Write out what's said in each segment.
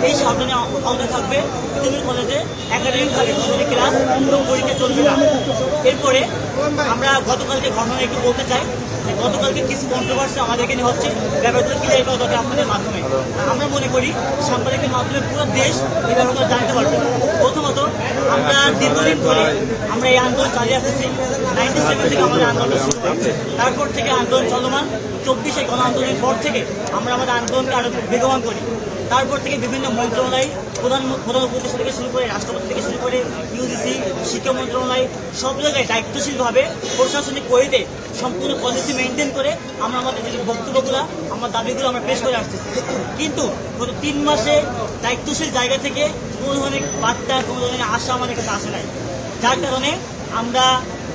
এই সাবধানে আওতায় থাকবে। তিতুমির কলেজে একাডেমিক ভাবে ক্লাস এবং পরীক্ষা চলবে না। এরপরে আমরা গতকালকে ঘটনা একটু বলতে চাই যে গতকালকে কিছু কন্ট্রোভার্সি আমাদেরকে নিয়ে হচ্ছে, ব্যাপারগুলো ক্লিয়ার করা দরকার আপনাদের মাধ্যমে। আমরা মনে করি সাংবাদিকের মাধ্যমে পুরো দেশ এই ব্যাপারগুলো জানতে পারবে। প্রথমত, আমরা দীর্ঘদিন ধরে আমরা এই আন্দোলন চালিয়ে আসতেছি। 97 থেকে আমাদের আন্দোলন শুরু হয়। তারপর থেকে আন্দোলন চলমান। 24 গণ আন্দোলনের পর থেকে আমরা আমাদের আন্দোলনকে আরো বেগবান করি। তারপর থেকে বিভিন্ন মন্ত্রণালয়, প্রধান উপদেষ্টা থেকে শুরু করে রাষ্ট্রপতি থেকে শুরু করে ইউজিসি, শিক্ষা মন্ত্রণালয় সব জায়গায় দায়িত্বশীলভাবে প্রশাসনিক পরিধে সম্পূর্ণ পলিসি মেনটেন করে আমরা আমাদের যে বক্তব্যগুলো, আমার দাবিগুলো আমরা পেশ করে আসতেছি। কিন্তু গত 3 মাসে দায়িত্বশীল জায়গা থেকে কোনো ধরনের বার্তা, কোনো ধরনের আশা আমাদের কাছে আসে নাই। যার কারণে আমরা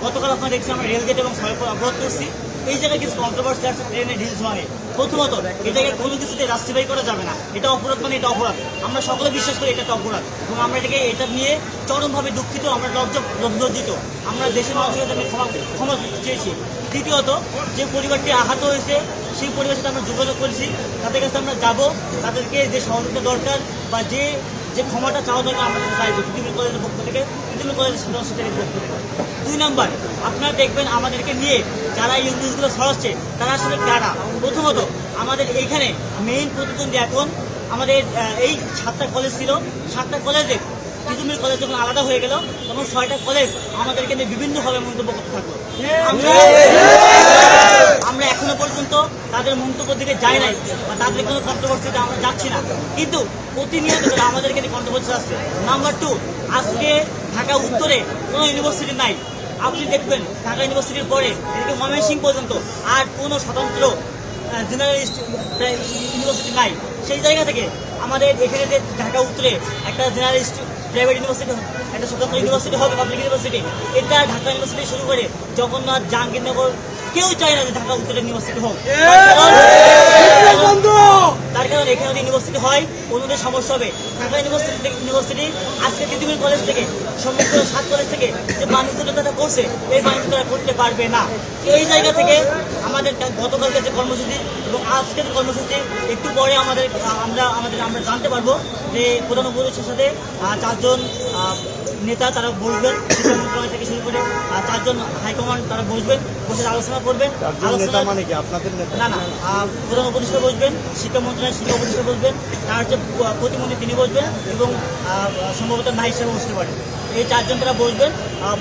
গতকাল আপনারা দেখছি আমরা রেলগেট এবং সড়কপথ অবরোধ করছি। এই জায়গায় কিছু কন্ট্রোভার্সি আছে ট্রেনের ডিলস মানে। প্রথমত, এই জায়গায় কোনো কিছুতে রাষ্ট্রবাহী করা যাবে না। এটা অপরাধ, মানে এটা অপরাধ। আমরা সকলে বিশ্বাস করি এটা একটা অপরাধ এবং আমরা এটা নিয়ে চরমভাবে দুঃখিত, আমরা লজ্জিত। আমরা দেশের মানুষের কাছে ক্ষমা চেয়েছি। দ্বিতীয়ত, যে পরিবারটি আহত হয়েছে সেই পরিবারের সাথে আমরা যোগাযোগ করেছি। তাদের কাছে আমরা যাব, তাদেরকে যে সহযোগিতা দরকার বা যে ক্ষমাটা চাওয়া দরকার আমরা চাইবো তিতুমির কলেজের পক্ষ থেকে, তিতুমির কলেজের সাধারণ শিক্ষার্থীর পক্ষ থেকে। 2 নাম্বার, আপনারা দেখবেন আমাদেরকে নিয়ে যারা এই নিউজগুলো ছড়াচ্ছে তারা আসলে কারা। প্রথমত, আমাদের এইখানে মেইন প্রতিদ্বন্দ্বী এখন আমাদের এই 7টা কলেজ ছিল। 7টা কলেজে তিতুমির কলেজ যখন আলাদা হয়ে গেল তখন 6টা কলেজ আমাদেরকে নিয়ে বিভিন্নভাবে মন্তব্য করতে থাকলো। আমরা এখনো পর্যন্ত তাদের মন্তব্য দিকে যাই নাই বা তাদের কোনো কন্ট্রোভার্সিতে আমরা যাচ্ছি না, কিন্তু প্রতিনিয়ত তারা আমাদেরকে নিয়ে কন্ট্রোভার্সি আসছে। নাম্বার 2, আজকে ঢাকা উত্তরে কোনো ইউনিভার্সিটি নাই। আপনি দেখবেন ঢাকা ইউনিভার্সিটির পরে এদিকে ময়মনসিংহ পর্যন্ত আর কোনো স্বতন্ত্র জেনারেলিস্ট ইউনিভার্সিটি নাই। সেই জায়গা থেকে আমাদের এখানে যে ঢাকা উত্তরে একটা জেনারেলিস্ট প্রাইভেট ইউনিভার্সিটি, একটা স্বতন্ত্র ইউনিভার্সিটি হবে, পাবলিক ইউনিভার্সিটি, এটা ঢাকা ইউনিভার্সিটি শুরু করে জগন্নাথ, জাহাঙ্গীরনগর, কেউ চায় না যে ঢাকা উত্তরের ইউনিভার্সিটি হোক। তার কারণ এখানে যদি ইউনিভার্সিটি হয় অন্যদের সমস্যা হবে। ঢাকা ইউনিভার্সিটি আজকে তিতুমির কলেজ থেকে সমগ্র 7 কলেজ থেকে যে বাণিজ্যটা করছে এই বাণিজ্য তারা করতে পারবে না। এই জায়গা থেকে আমাদের গতকালকে যে কর্মসূচি এবং আজকের কর্মসূচি একটু পরে আমরা জানতে পারবো যে প্রধান উপদেষ্টার সাথে 4 জন নেতা তারা বসবেন, শিক্ষা মন্ত্রণালয় থেকে শুরু করে 4 জন হাইকমান্ড তারা বসবেন, বসে আলোচনা করবেন। না, প্রধান উপদেষ্টা বসবেন, শিক্ষা মন্ত্রণালয়ের শিক্ষা উপদেষ্টা বসবেন, তার যে প্রতিমন্ত্রী তিনি বসবেন এবং সম্ভবত নাহিদ সাহেব বসতে পারেন। এই 4 জন তারা বসবেন।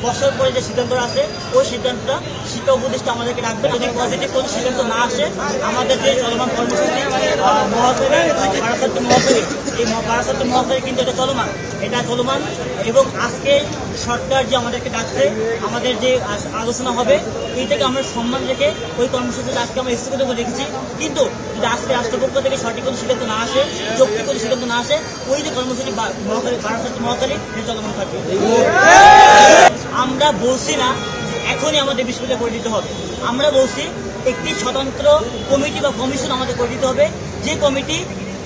বসার পরে যে সিদ্ধান্তটা আছে ওই সিদ্ধান্তটা শিক্ষা উপদেষ্টা আমাদেরকে রাখবেন। যদি পজিটিভ কোনো সিদ্ধান্ত না আসে আমাদের যে চলমান কর্মসূচি এই বারাসাত মহাখালী কিন্তু এটা চলমান এবং আজকে সরকার যে আমাদেরকে ডাকছে, আমাদের যে আলোচনা হবে এইটাকে আমরা সম্মান রেখে ওই কর্মসূচিতে আজকে আমরা স্থগিত করে রেখেছি। কিন্তু যদি আজকে রাষ্ট্রপক্ষ থেকে সঠিক কোনো সিদ্ধান্ত না আসে, যৌক্তিক কোনো সিদ্ধান্ত না আসে, ওই যে কর্মসূচি বারাসাত মহাখালী এটা চলমান থাকবে। আমরা বলছি না এখনই আমাদের বিশ্ববিদ্যালয় করে দিতে হবে, আমরা বলছি একটি স্বতন্ত্র কমিটি বা কমিশন আমাদের করে দিতে হবে, যে কমিটি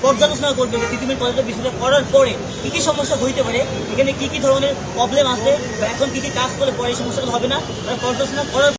পর্যালোচনা করবে তিতুমির কলেজের বিশ্ববিদ্যালয় করার পরে কি কি সমস্যা হইতে পারে, এখানে কি কি ধরনের প্রবলেম আছে বা এখন কি কি কাজ করলে পরে এই সমস্যাগুলো হবে না, তারা পর্যালোচনা করার